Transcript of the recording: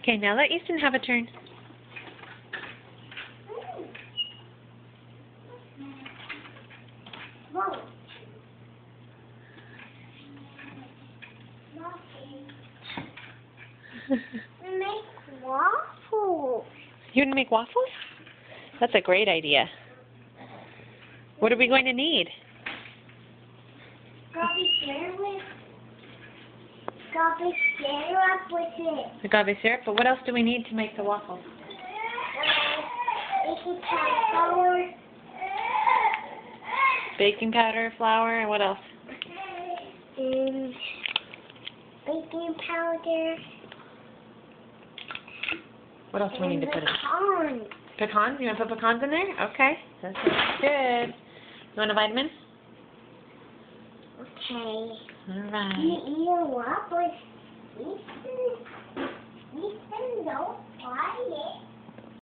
Okay, now let Easton have a turn. Make waffles. You want to make waffles? That's a great idea. What are we going to need? Agave syrup with it. Agave syrup, but what else do we need to make the waffles? Baking powder. Baking powder, flour, and what else? Baking powder. What else do we need to put in? Pecans. Pecans? You want to put pecans in there? Okay. That sounds good. You want a vitamin? Okay. All right. You eat a waffle with Easton?